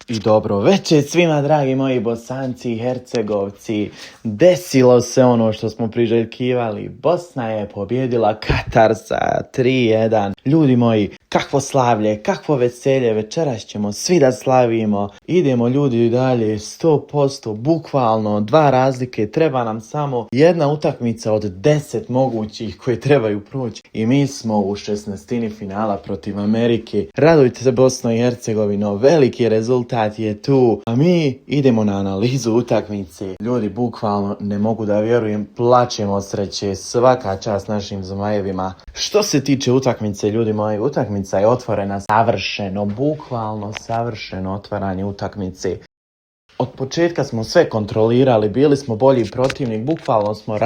I dobro večer svima, dragi moji Bosanci i Hercegovci. Desilo se ono što smo priželjkivali. Bosna je pobjedila Katar sa 3:1. Ljudi moji, kakvo slavlje, kakvo veselje, večeras ćemo svi da slavimo. Idemo ljudi dalje, 100%, bukvalno, 2 razlike. Treba nam samo jedna utakmica od 10 mogućih koje trebaju proći. I mi smo u 16. finala protiv Amerike. Radujte se Bosno i Hercegovino, veliki rezultat je tu, a mi idemo na analizu utakmice. Ljudi, bukvalno ne mogu da vjerujem, plačemo od sreće, svaka čast našim zmajevima. Što se tiče utakmice, ljudi moji, utakmica je otvorena savršeno, bukvalno savršeno otvaranje utakmice. Od početka smo sve kontrolirali, bili smo bolji protivnik, bukvalno smo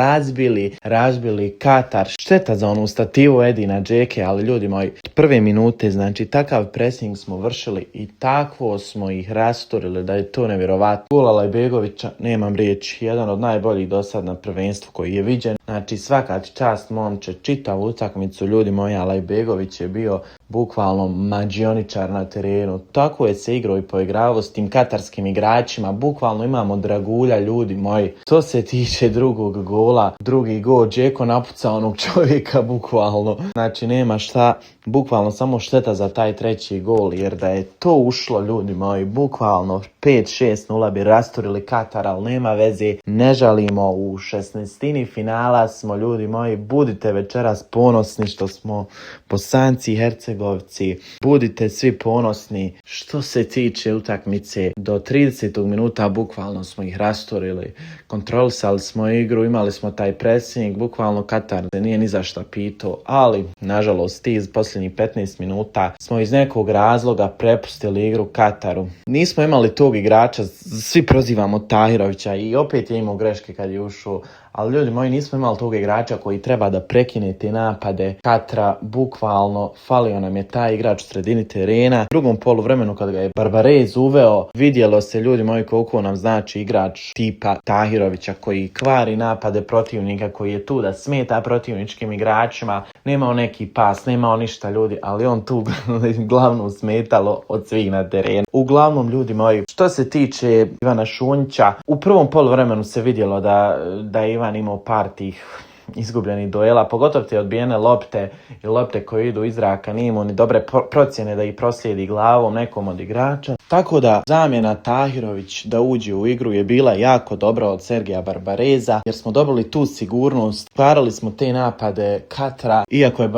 razbili Katar. Šteta za onu stativu Edina Džeke, ali ljudi moji, prve minute, znači takav pressing smo vršili i takvo smo ih rasturili da je to nevjerovatno. Gol Alajbegovića, nemam riječi, jedan od najboljih do sad na prvenstvu koji je viđen. Znači svaka čast momče, čitavu utakmicu, ljudi moji, Alajbegović je bio bukvalno mađioničar na terenu. Tako je se igrao i poigravao s tim katarskim igračima. Bukvalno imamo dragulja, ljudi moji. To se tiče drugog gola. Drugi gol, Džeko napucao onog čovjeka, bukvalno. Znači nema šta, bukvalno samo šteta za taj treći gol, jer da je to ušlo, ljudi moji, bukvalno 5-6-0 bi rasturili Katar, ali nema veze. Ne žalimo, u 16. finala smo, ljudi moji. Budite večeras ponosni što smo Bosanci i Hercegovci. Budite svi ponosni. Što se tiče utakmice, do 30. minuta bukvalno smo ih rasturili. Kontrolisali smo igru, imali smo taj pressing, bukvalno Katar se nije ni za šta pitao, ali nažalost iz posljednjih 15 minuta smo iz nekog razloga prepustili igru Kataru. Nismo imali tog igrača, svi prozivamo Tahirovića i opet je imao greške kad je ušao, ali ljudi moji, nismo imali tog igrača koji treba da prekine te napade Katara. Bukvalno falio nam je taj igrač u sredini terena. U drugom poluvremenu kad ga je Barbarez uveo, vidjelo se, ljudi moji, koliko nam znači igrač tipa Tahirovića koji kvari napade protivnika, koji je tu da smeta protivničkim igračima. Nemao neki pas, nemao ništa, ljudi, ali on tu glavno smetalo od svih na terenu. Uglavnom, ljudi moji, što se tiče Ivana Šunjića, u prvom poluvremenu se vidjelo da je Ivan imao par tih izgubljenih duela, pogotovo te odbijene lopte i lopte koje idu iz zraka, nije imao ni dobre procjene da ih proslijedi glavom nekom od igrača. Tako da zamjena Tahirović da uđe u igru je bila jako dobra od Sergeja Barbareza, jer smo dobili tu sigurnost, stvarali smo te napade Katara, iako je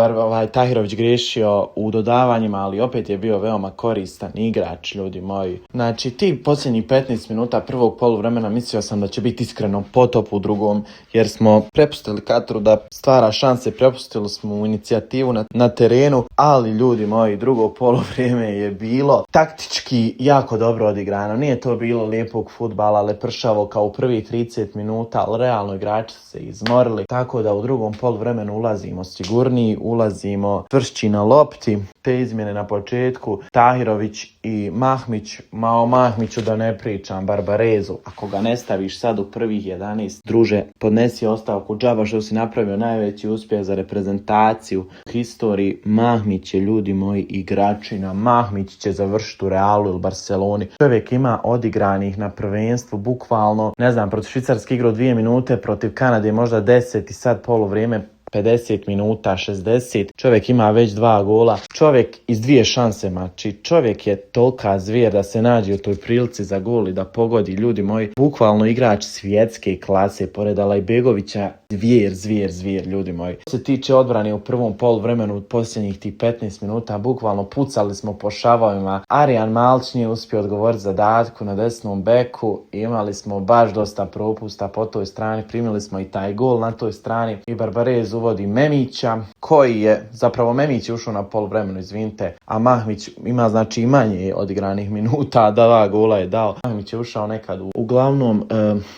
Tahirović griješio u dodavanjima, ali opet je bio veoma koristan igrač, ljudi moji. Znači ti posljednjih 15 minuta prvog poluvremena mislio sam da će biti iskreno potop u drugom, jer smo prepustili Kataru da stvara šanse, prepustili smo u inicijativu na terenu, ali ljudi moji, drugo poluvrijeme je bilo taktički jako dobro odigrano. Nije to bilo lijepog fudbala, lepršavo kao u prvih 30 minuta, ali realno igrači se izmorili, tako da u drugom poluvremenu ulazimo sigurniji, ulazimo tvršći na lopti. Te izmjene na početku, Tahirović i Mahmić, o Mahmiću da ne pričam, Barbarezu, ako ga ne staviš sad u prvih 11, druže, podnesi ostavku, džaba što si napravio najveći uspjeh za reprezentaciju u historiji. Mahmić je, ljudi moji, igračina. Mahmić će završiti u Realu ili Barceloni. Čovjek ima odigranih na prvenstvu, bukvalno, ne znam, protiv Švicarske igrao 2 minute, protiv Kanade možda 10 i sad poluvrijeme 50 minuta, 60, čovjek ima već 2 gola, čovjek iz 2 šanse mači, čovjek je tolika zvijer da se nađe u toj prilici za gol i da pogodi, ljudi moji, bukvalno igrač svjetske klase, pored Alajbegovića, zvijer, ljudi moji. Što se tiče odbrane u prvom poluvremenu, posljednjih tih 15 minuta, bukvalno pucali smo po šavovima. Arijan Malić nije uspio odgovoriti zadatku na desnom beku, imali smo baš dosta propusta po toj strani, primili smo i taj gol na toj strani i Barbarez uvodi Memića, koji je, zapravo Memić je ušao na poluvremenu, izvinite, a Mahmić ima znači i manje odigranih minuta, 2 gola je dao. Mahmić je ušao nekad uglavnom,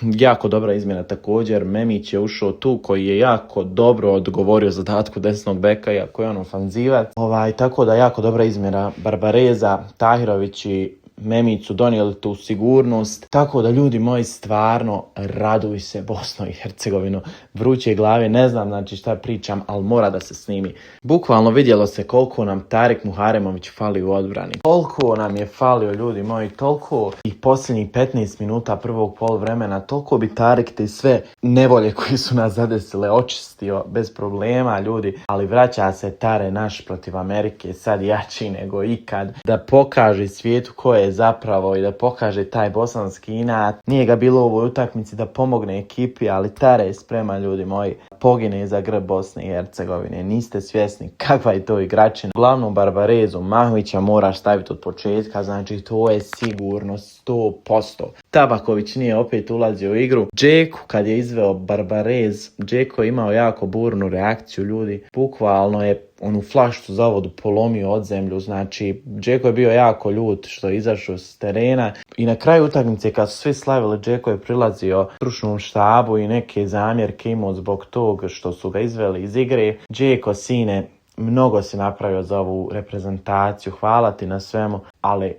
jako dobra izmjena također, Memić je ušao tu koji je jako dobro odgovorio zadatku desnog beka, iako je on ofanzivac. Tako da jako dobra izmjena Barbareza, Tahirović i Memicu donijeli tu sigurnost. Tako da ljudi moji, stvarno raduj se Bosno i Hercegovino. Vruće glave, ne znam znači šta pričam, ali mora da se snimi. Bukvalno vidjelo se koliko nam Tarik Muharemović fali u odbrani. Toliko nam je falio, ljudi moji, toliko i posljednjih 15 minuta prvog poluvremena, toliko bi Tarik te sve nevolje koje su nas zadesile očistio bez problema, ljudi. Ali vraća se Tare naš protiv Amerike, sad jači nego ikad, da pokaže svijetu ko je zapravo i da pokaže taj bosanski inat. Nije ga bilo u ovoj utakmici da pomogne ekipi, ali Tare je spreman, ljudi moji, pogine za grb Bosne i Hercegovine. Niste svjesni kakva je to igračina. Uglavnom Barbarezu Mahmića moraš staviti od početka, znači to je sigurno 100%. Tabaković nije opet ulazio u igru. Džeko kad je izveo Barbarez, Džeko je imao jako burnu reakciju, ljudi. Bukvalno je onu flaštu za vodu polomio od zemlju, znači Džeko je bio jako ljut što je izašao s terena i na kraju utakmice kad su svi slavili, Džeko je prilazio stručnom štabu i neke zamjerke imao zbog tog što su ga izveli iz igre. Džeko, sine, mnogo si napravio za ovu reprezentaciju, hvala ti na svemu, ali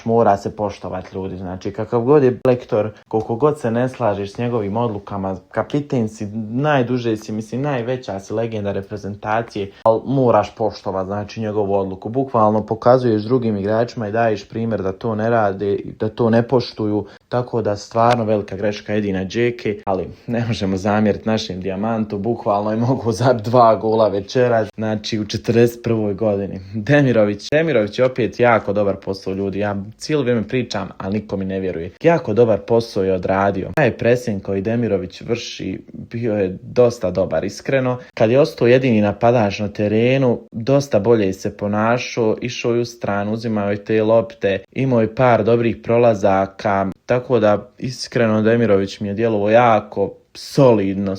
mora se poštovati, ljudi. Znači kakav god je lektor, koliko god se ne slažeš s njegovim odlukama, kapiten si, najduže si, mislim najveća si legenda reprezentacije, ali moraš poštovati znači njegovu odluku. Bukvalno pokazuješ drugim igračima i daješ primjer da to ne rade, da to ne poštuju, tako da stvarno velika greška jedina Džeke, ali ne možemo zamjeriti našem Dijamantu, bukvalno je mogu zabiti 2 gola večeras, znači u 41. godini. Demirović je opet jako dobar posao, ljudi. Ja cijelo vrijeme pričam, ali niko mi ne vjeruje. Jako dobar posao je odradio. Taj pressing koji Demirović vrši bio je dosta dobar, iskreno. Kad je ostao jedini napadač na terenu, dosta bolje se ponašao, išao je u stranu, uzimao je te lopte, imao je par dobrih prolazaka, tako da iskreno Demirović mi je djelovao jako solidno.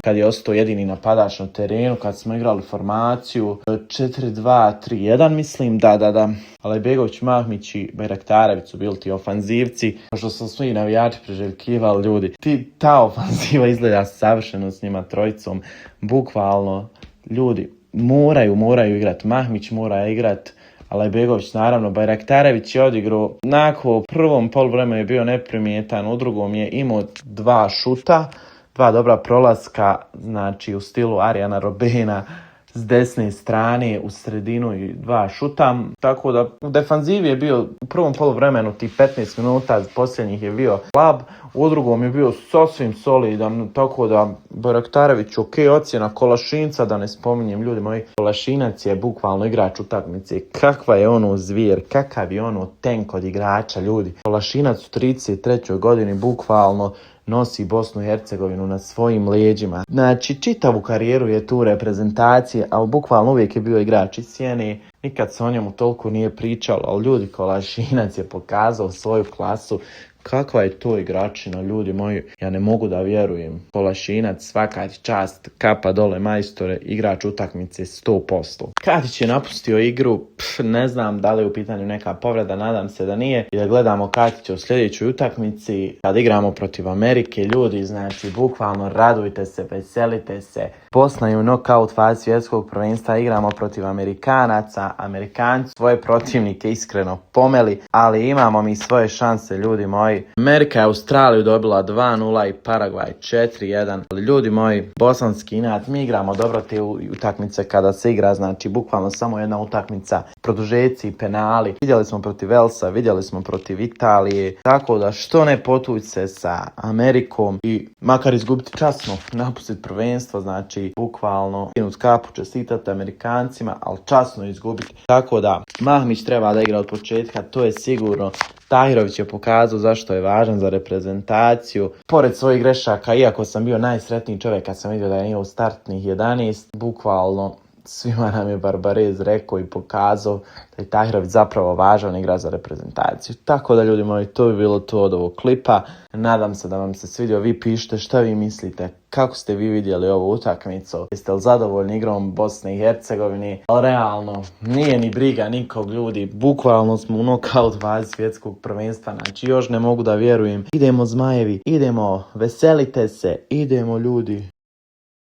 Kad je ostao jedini napadač na terenu, kad smo igrali formaciju 4-2-3-1, mislim, da. Alajbegović, Mahmić i Bajraktarević su bili ti ofanzivci, što su svi navijači priželjkivali, ljudi. Ta ofanziva izgleda savršeno s njima trojicom. Bukvalno, ljudi, moraju igrati. Mahmić mora igrati, Alajbegović naravno. Bajraktarević je odigrao, onako u prvom poluvremenu je bio neprimjetan, u drugom je imao 2 šuta, 2 dobra prolaska, znači u stilu Arijana Robena s desne strane u sredinu i 2 šuta. Tako da u defanzivi je bio u prvom poluvremenu tih 15 minuta posljednjih je bio slab, u drugom je bio sasvim solidan, tako da Bajraktarević ok, ocjena. Kolašinca da ne spominjem, ljudi moji, Kolašinac je bukvalno igrač utakmice. Kakva je ono zvijer, kakav je ono tank od igrača, ljudi. Kolašinac u 33. godini bukvalno nosi Bosnu i Hercegovinu na svojim leđima. Znači, čitavu karijeru je tu reprezentacije, ali bukvalno uvijek je bio igrač iz sjene. Nikad se o njemu toliko nije pričalo, ali ljudi, Kolašinac je pokazao svoju klasu. Kakva je to igračina, ljudi moji, ja ne mogu da vjerujem. Kolašinac, svaka čast, kapa dole majstore, igrač utakmice 100%. Katić je napustio igru, ne znam da li je u pitanju neka povreda, nadam se da nije. I da gledamo Katića u sljedećoj utakmici, kad igramo protiv Amerike, ljudi, znači, bukvalno radujte se, veselite se. Bosna je u knockout fazi svjetskog prvenstva, igramo protiv Amerikanaca. Amerikanci svoje protivnike iskreno pomeli, ali imamo mi svoje šanse, ljudi moji. Amerika je Australiju dobila 2-0 i Paragvaj 4-1. Ali ljudi moji, bosanski inat, mi igramo dobro te utakmice kada se igra, znači bukvalno samo jedna utakmica, produžeci i penali. Vidjeli smo protiv Velsa, vidjeli smo protiv Italije, tako da što ne potući se sa Amerikom i makar izgubiti časno, napustiti prvenstvo, znači bukvalno skinut kapu, čestitati Amerikancima, ali časno izgubiti. Tako da Mahmić treba da igra od početka, to je sigurno. Tahirović je pokazao zašto je važan za reprezentaciju. Pored svojih grešaka, iako sam bio najsretniji čovjek kad sam vidio da je imao startnih 11, bukvalno svima nam je Barbarez rekao i pokazao da je Tahirović zapravo važan igrač za reprezentaciju. Tako da, ljudi moji, to bi bilo to od ovog klipa. Nadam se da vam se svidio. Vi pišite šta vi mislite, kako ste vi vidjeli ovu utakmicu. Jeste li zadovoljni igrom Bosne i Hercegovine? Ali realno, nije ni briga nikog, ljudi. Bukvalno smo u knockout fazi svjetskog prvenstva. Znači još ne mogu da vjerujem. Idemo Zmajevi, idemo, veselite se, idemo ljudi.